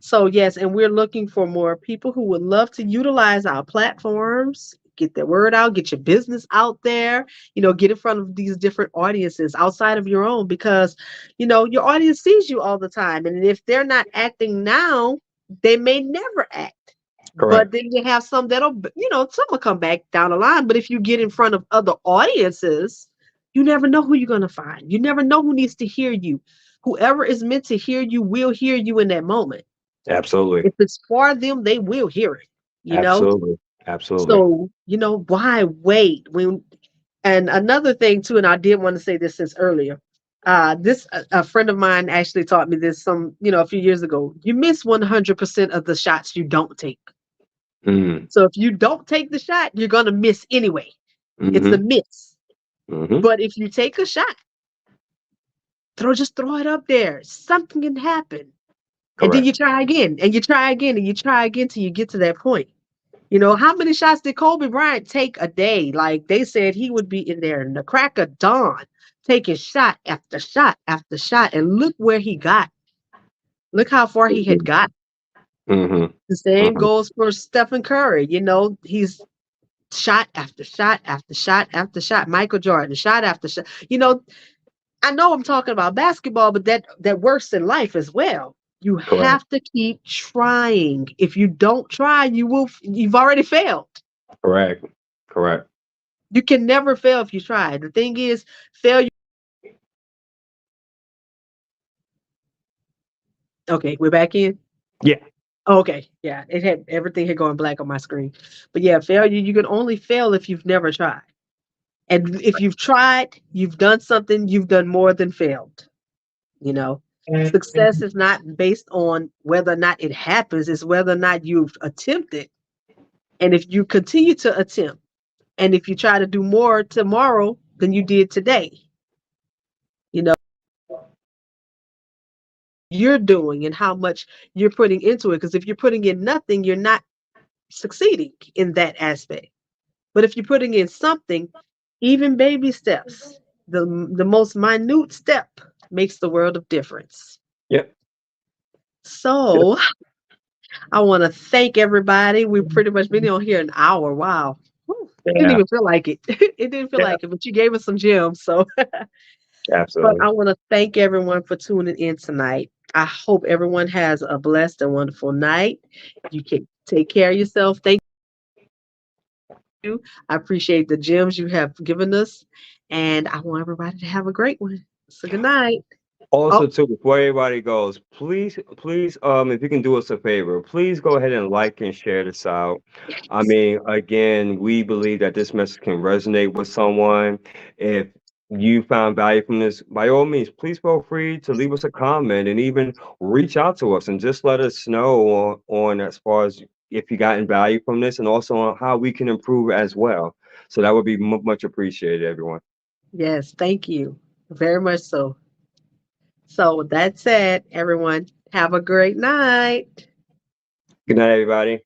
So yes, and we're looking for more people who would love to utilize our platforms, get their word out, get your business out there, get in front of these different audiences outside of your own because your audience sees you all the time. And if they're not acting now, they may never act. But Correct. then you have some that'll, some will come back down the line. But if you get in front of other audiences, you never know who you're going to find. You never know who needs to hear you. Whoever is meant to hear you will hear you in that moment. Absolutely, If it's for them, they will hear it, you know? absolutely, absolutely. So, why wait? And another thing too, and I did want to say this since earlier. This a friend of mine actually taught me this a few years ago. You miss 100% of the shots you don't take. Mm, So if you don't take the shot, you're gonna miss anyway. It's a mm-hmm, miss. mm-hmm. But if you take a shot, just throw it up there. Something can happen. And then Correct. you try again, and you try again, and you try again till you get to that point. How many shots did Kobe Bryant take a day? Like they said he would be in there in the crack of dawn, taking shot after shot after shot. And look where he got. Look how far he had got. Mm-hmm, The same mm-hmm. goes for Stephen Curry. He's shot after shot after shot after shot. Michael Jordan, shot after shot. I know I'm talking about basketball, but that works in life as well. You Correct. have to keep trying. If you don't try, you've already failed. Correct. Correct. You can never fail if you try. The thing is, failure. Okay, we're back in. Yeah. Okay, yeah, it had everything had gone black on my screen. But yeah, failure, you can only fail if you've never tried. And if you've tried, you've done something, you've done more than failed. You know, success is not based on whether or not it happens, it's whether or not you've attempted And if you continue to attempt, and if you try to do more tomorrow than you did today, you know, you're doing and how much you're putting into it. Because if you're putting in nothing, you're not succeeding in that aspect. But if you're putting in something, even baby steps, the most minute step makes the world of difference. Yep. Yep. So I want to thank everybody. We've pretty much been on here an hour. Wow. Whew. Didn't Yeah. even feel like it. It didn't feel Yeah. like it, but you gave us some gems. So, but Absolutely. I want to thank everyone for tuning in tonight. I hope everyone has a blessed and wonderful night. You can take care of yourself. Thank you. I appreciate the gems you have given us. And I want everybody to have a great one. So, good night. Oh, Also, too, before everybody goes, please, if you can do us a favor, please go ahead and like and share this out. I yes. mean, again, we believe that this message can resonate with someone. If you found value from this, by all means, please feel free to leave us a comment and even reach out to us and just let us know on as far as if you gotten value from this and also on how we can improve as well. So that would be much appreciated, everyone. Yes. Thank you. Very much so. So, with that said, everyone, have a great night. Good night, everybody.